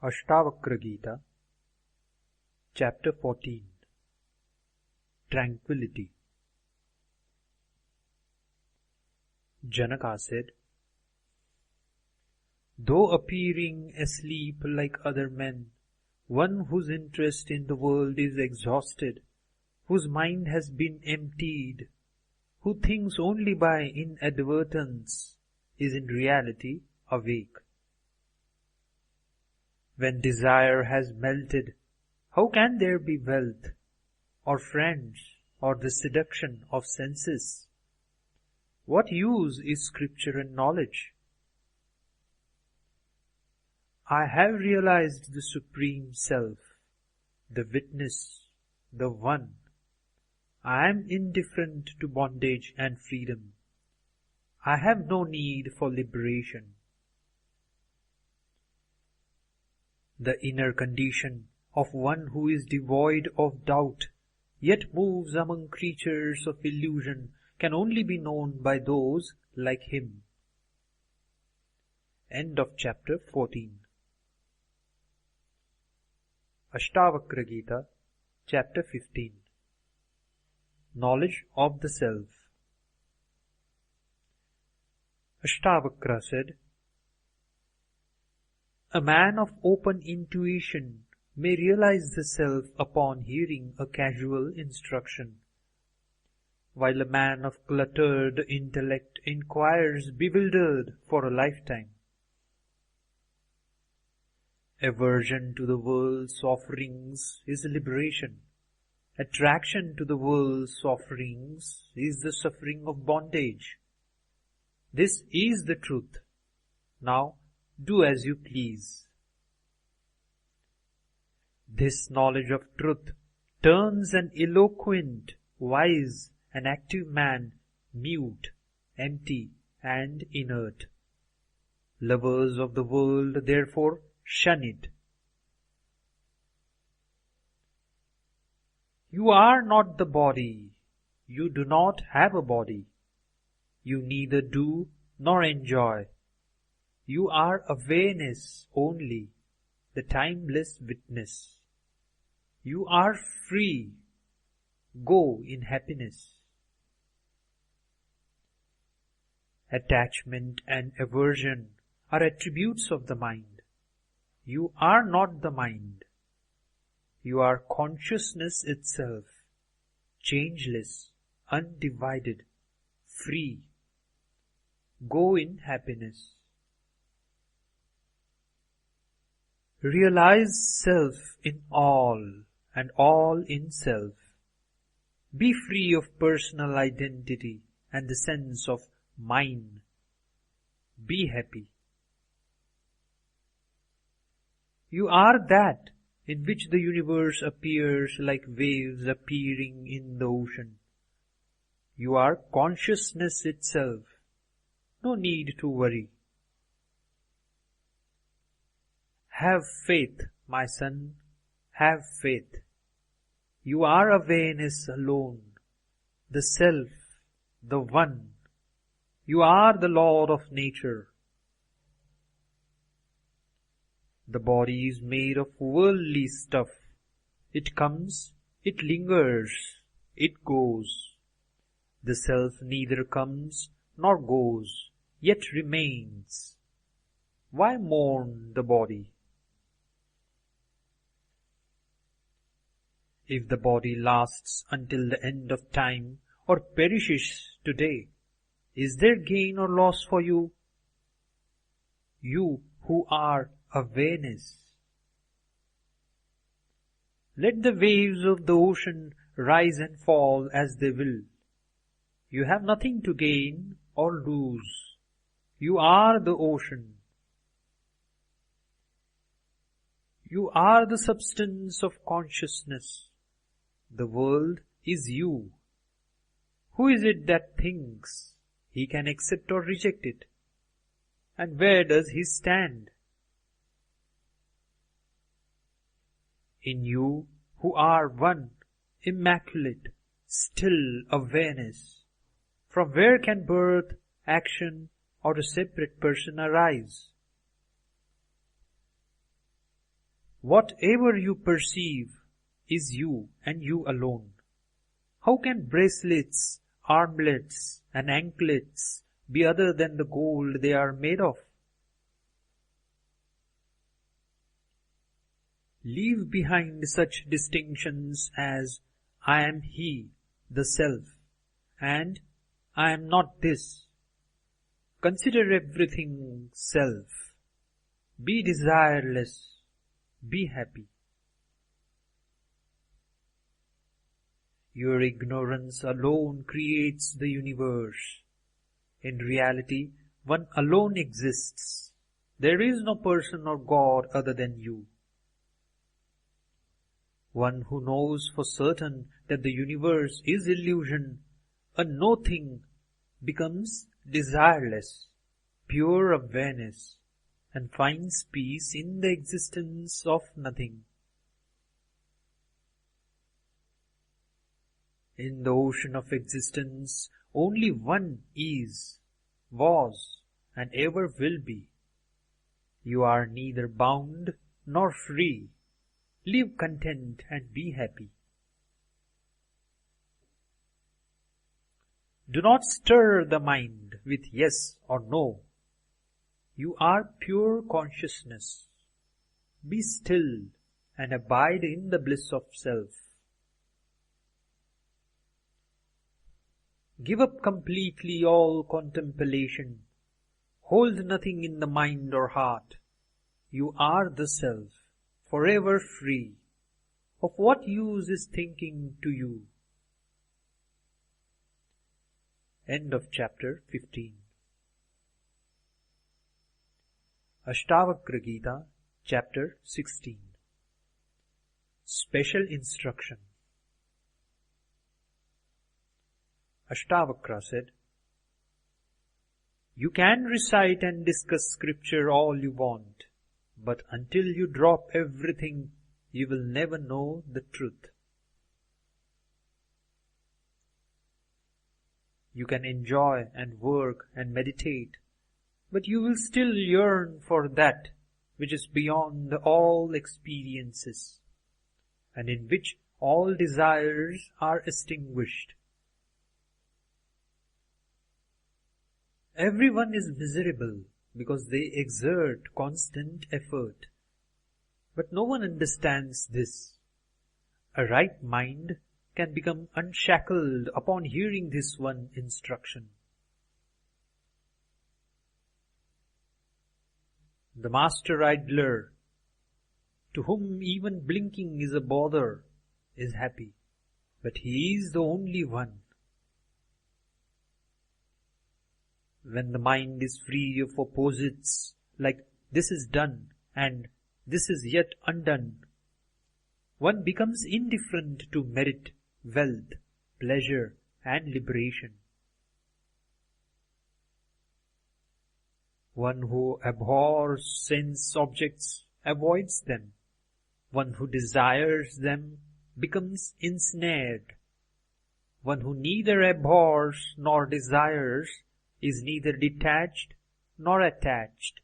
Ashtavakra Gita, Chapter 14, Tranquility. Janaka said, though appearing asleep like other men, one whose interest in the world is exhausted, whose mind has been emptied, who thinks only by inadvertence, is in reality awake. When desire has melted, how can there be wealth, or friends, or the seduction of senses? What use is scripture and knowledge? I have realized the Supreme Self, the Witness, the One. I am indifferent to bondage and freedom. I have no need for liberation. The inner condition of one who is devoid of doubt, yet moves among creatures of illusion, can only be known by those like him. End of chapter 14. Ashtavakra Gita, Chapter 15. Knowledge of the Self. Ashtavakra said, a man of open intuition may realize the self upon hearing a casual instruction, while a man of cluttered intellect inquires bewildered for a lifetime. Aversion to the world's offerings is liberation. Attraction to the world's offerings is the suffering of bondage. This is the truth. Now, do as you please. This knowledge of truth turns an eloquent, wise, and active man mute, empty, and inert. Lovers of the world, therefore, shun it. You are not the body. You do not have a body. You neither do nor enjoy. You are awareness only, the timeless witness. You are free. Go in happiness. Attachment and aversion are attributes of the mind. You are not the mind. You are consciousness itself, changeless, undivided, free. Go in happiness. Realize self in all and all in self. Be free of personal identity and the sense of mine. Be happy. You are that in which the universe appears like waves appearing in the ocean. You are consciousness itself. No need to worry. Have faith, my son, have faith. You are awareness alone, the Self, the One. You are the Lord of nature. The body is made of worldly stuff. It comes, it lingers, it goes. The Self neither comes nor goes, yet remains. Why mourn the body? If the body lasts until the end of time or perishes today, is there gain or loss for you? You who are awareness. Let the waves of the ocean rise and fall as they will. You have nothing to gain or lose. You are the ocean. You are the substance of consciousness. The world is you. Who is it that thinks he can accept or reject it? And where does he stand? In you who are one, immaculate, still awareness, from where can birth, action, or a separate person arise? Whatever you perceive is you and you alone. How can bracelets, armlets, and anklets be other than the gold they are made of? Leave behind such distinctions as I am he, the self, and I am not this. Consider everything self. Be desireless. Be happy. Your ignorance alone creates the universe. In reality, one alone exists. There is no person or God other than you. One who knows for certain that the universe is illusion, a no-thing, becomes desireless, pure awareness, and finds peace in the existence of nothing. In the ocean of existence, only one is, was, and ever will be. You are neither bound nor free. Live content and be happy. Do not stir the mind with yes or no. You are pure consciousness. Be still and abide in the bliss of self. Give up completely all contemplation. Hold nothing in the mind or heart. You are the self, forever free. Of what use is thinking to you? End of chapter 15. Ashtavakra Gita, chapter 16. Special instruction. Ashtavakra said, You can recite and discuss scripture all you want, but until you drop everything, you will never know the truth. You can enjoy and work and meditate, but you will still yearn for that which is beyond all experiences, and in which all desires are extinguished. Everyone is miserable because they exert constant effort. But no one understands this. A right mind can become unshackled upon hearing this one instruction. The master idler, to whom even blinking is a bother, is happy, but he is the only one. When the mind is free of opposites like this is done and this is yet undone, one becomes indifferent to merit, wealth, pleasure, and liberation. One who abhors sense objects avoids them. One who desires them becomes ensnared. One who neither abhors nor desires is neither detached nor attached.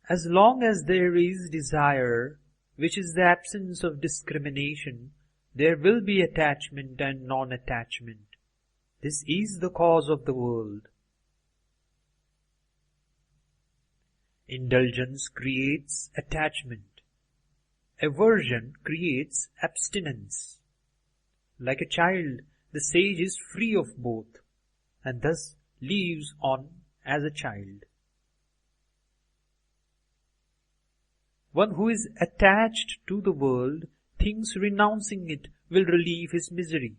As long as there is desire, which is the absence of discrimination, there will be attachment and non-attachment. This is the cause of the world. Indulgence creates attachment. Aversion creates abstinence. Like a child, the sage is free of both, and thus lives on as a child. One who is attached to the world thinks renouncing it will relieve his misery.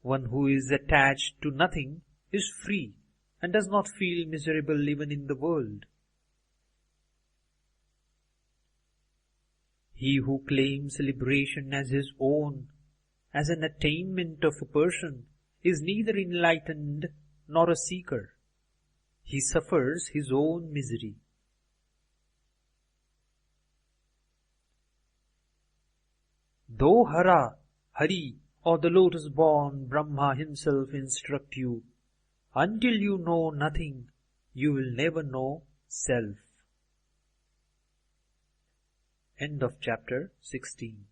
One who is attached to nothing is free and does not feel miserable even in the world. He who claims liberation as his own, as an attainment of a person, is neither enlightened nor a seeker. He suffers his own misery. Though Hari, or the lotus-born Brahma himself instruct you, until you know nothing, you will never know self. End of chapter 16.